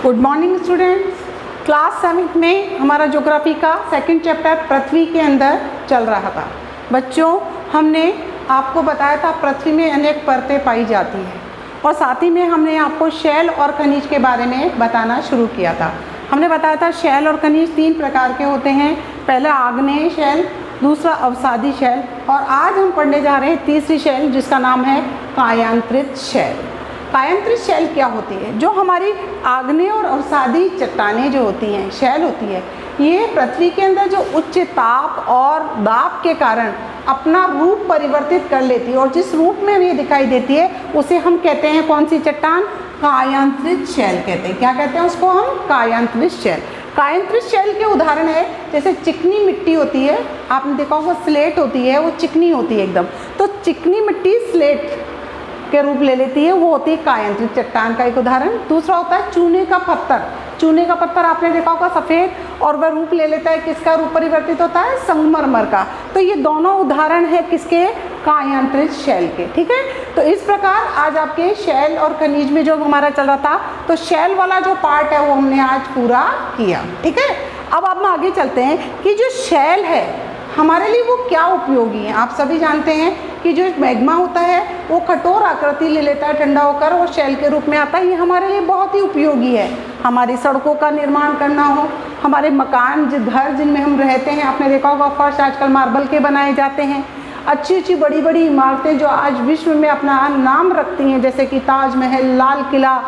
Good morning students. Class 7 में हमारा geography का सेकंड चैप्टर पृथ्वी के अंदर चल रहा था। बच्चों, हमने आपको बताया था पृथ्वी में अनेक परतें पाई जाती हैं और साथ ही में हमने आपको शैल और खनिज के बारे में बताना शुरू किया था। हमने बताया था शैल और खनिज 3 प्रकार के होते हैं। पहला आग्नेय शैल, दूसरा अवसादी शैल और आज हम पढ़ने जा रहे हैं तीसरी शैल जिसका नाम है कायांतरित शैल। कायांतरित शैल क्या होती है? जो हमारी आग्नेय और अवसादी चट्टानें जो होती हैं, शैल होती है, ये पृथ्वी के अंदर जो उच्च ताप और दाब के कारण अपना रूप परिवर्तित कर लेती है और जिस रूप में ये दिखाई देती है उसे हम कहते हैं कौन सी चट्टान? कायांतरित शैल कहते हैं। क्या कहते हैं उसको हम? कायांतरित शैल। कायांतरित शैल के उदाहरण है जैसे चिकनी मिट्टी होती है, आपने देखा होगा स्लेट होती है, वो चिकनी होती है एकदम, तो चिकनी मिट्टी स्लेट के रूप ले लेती है, वो होती है कायांतरित चट्टान का एक उदाहरण। दूसरा होता है चूने का पत्थर। चूने का पत्थर आपने देखा होगा सफ़ेद, और वह रूप ले लेता है, किसका रूप परिवर्तित होता है? संगमरमर का। तो ये दोनों उदाहरण है किसके? कायांतरित शैल के। ठीक है, तो इस प्रकार आज आपके शैल और खनिज में जो हमारा चल रहा था, तो शैल वाला जो पार्ट है वो हमने आज पूरा किया। ठीक है, अब हम आगे चलते हैं कि जो शैल है हमारे लिए वो क्या उपयोगी है। आप सभी जानते हैं कि जो मैग्मा होता है वो कठोर आकृति ले लेता है ठंडा होकर और शैल के रूप में आता है। ये हमारे लिए बहुत ही उपयोगी है। हमारी सड़कों का निर्माण करना हो, हमारे मकान घर जिनमें हम रहते हैं, आपने देखा होगा फर्श आजकल मार्बल के बनाए जाते हैं। अच्छी अच्छी बड़ी बड़ी इमारतें जो आज विश्व में अपना नाम रखती हैं, जैसे कि ताजमहल, लाल किला,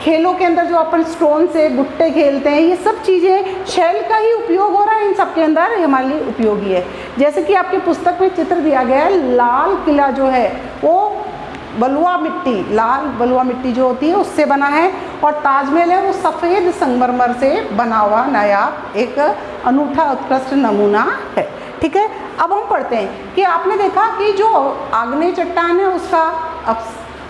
खेलों के अंदर जो अपन स्टोन से गुट्टे खेलते हैं, ये सब चीज़ें शैल का ही उपयोग हो रहा है। इन सब के अंदर हमारे लिए उपयोगी है। जैसे कि आपकी पुस्तक में चित्र दिया गया है, लाल किला जो है वो बलुआ मिट्टी, लाल बलुआ मिट्टी जो होती है उससे बना है, और ताजमहल है वो सफ़ेद संगमरमर से बना हुआ नया एक अनूठा उत्कृष्ट नमूना है। ठीक है, अब हम पढ़ते हैं कि आपने देखा कि जो आग्नेय चट्टान है उसका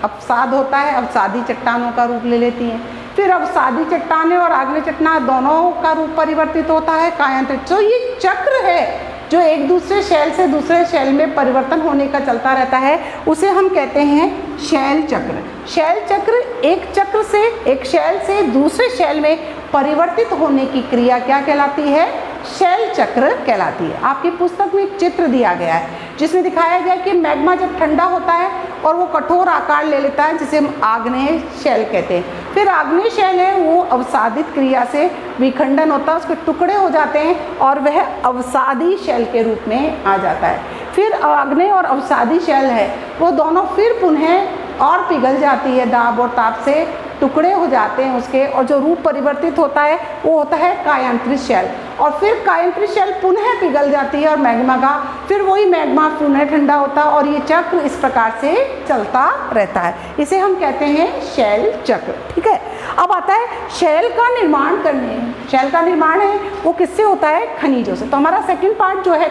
अवसाद होता है, अवसादी चट्टानों का रूप ले लेती हैं। फिर अवसादी चट्टानें और आग्नेय चट्टान दोनों का रूप परिवर्तित होता है कायांतरित। तो ये चक्र है जो एक दूसरे शैल से दूसरे शैल में परिवर्तन होने का चलता रहता है, उसे हम कहते हैं शैल चक्र। शैल चक्र एक शैल से दूसरे शैल में परिवर्तित होने की क्रिया क्या कहलाती है? शैल चक्र कहलाती है। आपकी पुस्तक में एक चित्र दिया गया है जिसमें दिखाया गया कि मैग्मा जब ठंडा होता है और वो कठोर आकार ले लेता है, जिसे हम आग्नेय शैल कहते हैं। फिर आग्नेय शैल है वो अवसादित क्रिया से विखंडन होता है, उसके टुकड़े हो जाते हैं और वह अवसादी शैल के रूप में आ जाता है। फिर आग्नेय और अवसादी शैल है वो दोनों फिर पुनः और पिघल जाती है, दाब और ताप से टुकड़े हो जाते हैं उसके, और जो रूप परिवर्तित होता है वो होता है कायांतरित शैल। और फिर कायांतरित शैल पुनः पिघल जाती है और मैग्मा का, फिर वही मैग्मा पुनः ठंडा होता है और ये चक्र इस प्रकार से चलता रहता है। इसे हम कहते हैं शैल चक्र। ठीक है, अब आता है शैल का निर्माण करने। शैल का निर्माण है वो किससे होता है? खनिजों से। तो हमारा सेकंड पार्ट जो है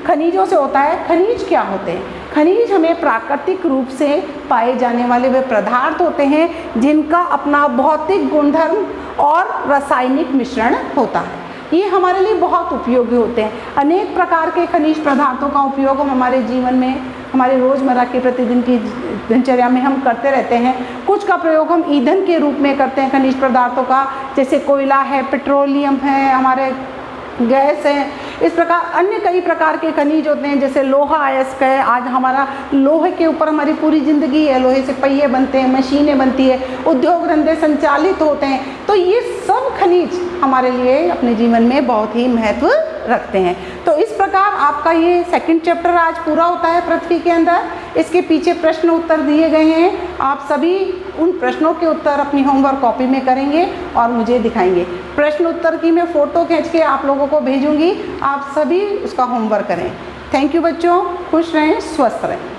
खनिजों से होता है। खनिज क्या होते हैं? खनिज हमें प्राकृतिक रूप से पाए जाने वाले वे पदार्थ होते हैं जिनका अपना भौतिक गुणधर्म और रासायनिक मिश्रण होता है। ये हमारे लिए बहुत उपयोगी होते हैं। अनेक प्रकार के खनिज पदार्थों का उपयोग हम हमारे जीवन में, हमारे रोज़मर्रा के प्रतिदिन की दिनचर्या में हम करते रहते हैं। कुछ का प्रयोग हम ईंधन के रूप में करते हैं खनिज पदार्थों का, जैसे कोयला है, पेट्रोलियम है, हमारे गैस है। इस प्रकार अन्य कई प्रकार के खनिज होते हैं, जैसे लोहा अयस्क है। आज हमारा लोहे के ऊपर हमारी पूरी ज़िंदगी है। लोहे से पहिए बनते हैं, मशीनें बनती है, उद्योग धंधे संचालित होते हैं। तो ये सब खनिज हमारे लिए अपने जीवन में बहुत ही महत्व रखते हैं। तो इस प्रकार आपका ये सेकंड चैप्टर आज पूरा होता है पृथ्वी के अंदर। इसके पीछे प्रश्न उत्तर दिए गए हैं। आप सभी उन प्रश्नों के उत्तर अपनी होमवर्क कॉपी में करेंगे और मुझे दिखाएंगे। प्रश्न उत्तर की मैं फ़ोटो खींच के आप लोगों को भेजूंगी, आप सभी उसका होमवर्क करें। थैंक यू बच्चों, खुश रहें, स्वस्थ रहें।